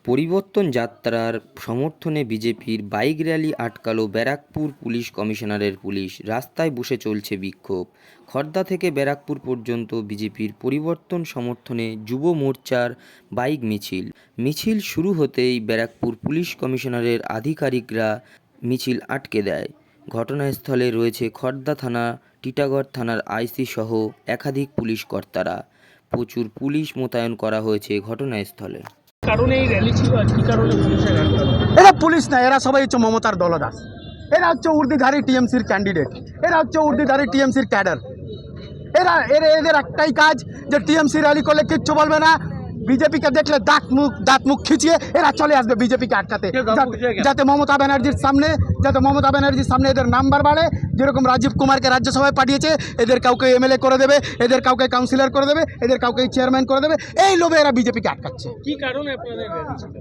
পরিবর্তন যাত্রার সমর্থনে বিজেপির বাইক র্যালি আটকালো ব্যারাকপুর পুলিশ কমিশনারের পুলিশ। রাস্তায় বসে চলছে বিক্ষোভ। খড়দা থেকে ব্যারাকপুর পর্যন্ত বিজেপির পরিবর্তন সমর্থনে যুব মোর্চার বাইক মিছিল শুরু হতেই ব্যারাকপুর পুলিশ কমিশনারের আধিকারিকরা মিছিল আটকে দেয়। ঘটনাস্থলে রয়েছে খড়দা থানা, টিটাগড় থানার আইসি সহ একাধিক পুলিশ কর্তারা। প্রচুর পুলিশ মোতায়েন করা হয়েছে ঘটনাস্থলে। কারণে এই র্যালি ছিল আর কি কারণে পুলিশের আটকানো? এরা পুলিশ না, এরা সবাই হচ্ছে মমতার দলদাস। এরা হচ্ছে উর্দিধারী টিএমসির ক্যান্ডিডেট, এরা হচ্ছে উর্দিধারী টিএমসির ক্যাডার। এদের একটাই কাজ যে টিএমসি র্যালি করলে কিচ্ছু বলবে না, বিজেপিকে দেখলে দাঁত মুখ খিচিয়ে এরা চলে আসবে বিজেপিকে আটকাতে, যাতে মমতা ব্যানার্জির সামনে এদের নাম্বার বাড়ে। যেরকম রাজীব কুমারকে রাজ্যসভায় পাঠিয়েছে, এদের কাউকে এমএলএ করে দেবে, এদের কাউকে কাউন্সিলর করে দেবে, এদের কাউকে চেয়ারম্যান করে দেবে। এই লোভে এরা বিজেপিকে আটকাচ্ছে। কি কারণে আপনাদের র্যালি ছিল?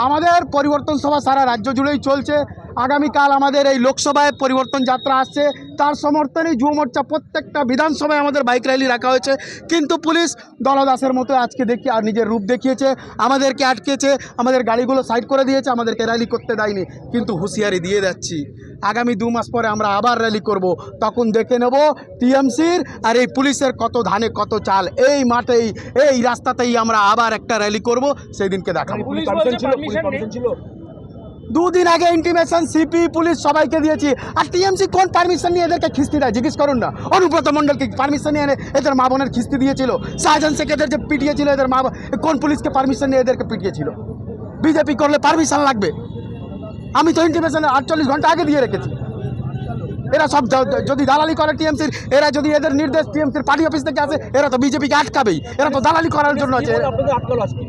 আমাদের পরিবর্তন সভা সারা রাজ্য জুড়েই চলছে। আগামীকাল আমাদের এই লোকসভায় পরিবর্তন যাত্রা আসছে, তার সমর্থনে যুব মোর্চা প্রত্যেকটা বিধানসভায় আমাদের বাইক র্যালি রাখা হয়েছে। কিন্তু পুলিশ দলদাসের মতো আজকে দেখি আর নিজের রূপ দেখিয়েছে, আমাদেরকে আটকেছে, আমাদের গাড়িগুলো সাইড করে দিয়েছে, আমাদেরকে র্যালি করতে দেয়নি। কিন্তু হুঁশিয়ারি দিয়ে যাচ্ছি, আগামী 2 মাস পরে আমরা আবার র্যালি করব, তখন দেখে নেব টিএমসির আর এই পুলিশের কত ধানে কত চাল। এই মাঠেই এই রাস্তাতেই আমরা আবার একটা র্যালি করব, সেই দিনকে দেখাবো। পুলিশ বলছে পারমিশন ছিল। 2 দিন আগে ইন্টিমেশন সিপি পুলিশ সবাইকে দিয়েছি। আর টিএমসি কোন পারমিশন নিয়ে এদেরকে খিস্তি দেয় জিজ্ঞেস করুন না। অনুব্রত মণ্ডলকে পারমিশন নিয়ে এদের মা বোনের খিস্তি দিয়েছিল। শাহজাহান শেখ এদের যে পিটিয়েছিল, এদের মা কোন পুলিশকে পারমিশন নিয়ে এদেরকে পিটিয়েছিল? বিজেপি করলে পারমিশন লাগবে? আমি তো ইন্টিমেশন 48 ঘন্টা আগে দিয়ে রেখেছি। এরা সব যদি দালালি করে টিএমসির, এরা যদি এদের নির্দেশ টিএমসির পার্টি অফিস থেকে আসে, এরা তো বিজেপিকে আটকাবেই। এরা তো দালালি করার জন্য আছে। আপনাদের আটকালো আজকে?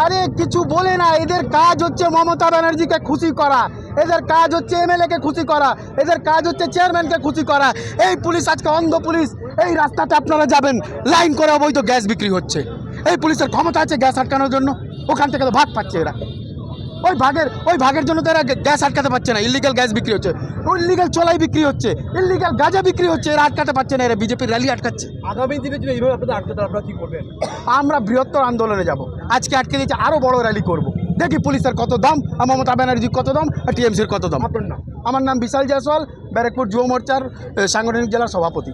আরে কিছু বলে না, এদের কাজ হচ্ছে মমতা ব্যানার্জিকে খুশি করা, এদের কাজ হচ্ছে এমএলএকে খুশি করা, এদের কাজ হচ্ছে চেয়ারম্যানকে খুশি করা। এই পুলিশ আজকে অন্ধ পুলিশ। এই রাস্তাতে আপনারা যাবেন, লাইন করে অবৈধ গ্যাস বিক্রি হচ্ছে। এই পুলিশের ক্ষমতা আছে গ্যাস আটকানোর জন্য, ওখান থেকে তো ভাগ পাচ্ছে এরা। ওই ভাগের জন্য তো এরা গ্যাস আটকাতে পারছে না। ইলিগাল গ্যাস বিক্রি হচ্ছে, ইলিগাল চলাই বিক্রি হচ্ছে, ইলিগাল গাঁজা বিক্রি হচ্ছে, এরা আটকাতে পারছে না। এরা বিজেপির র্যালি আটকাচ্ছে। আগামী দিনে যদি এইভাবে আপনাদের আটকাতে, আপনারা কি করবেন? আমরা বৃহত্তর আন্দোলনে যাব। আজকে আটকে দিয়েছে, আরও বড় র্যালি করব। দেখি পুলিশের কত দাম, আর মমতা ব্যানার্জির কত দাম, আর টিএমসির কত দাম। আপনার নাম? আমার নাম বিশাল জয়সওয়াল, ব্যারাকপুর যুব মোর্চার সাংগঠনিক জেলার সভাপতি।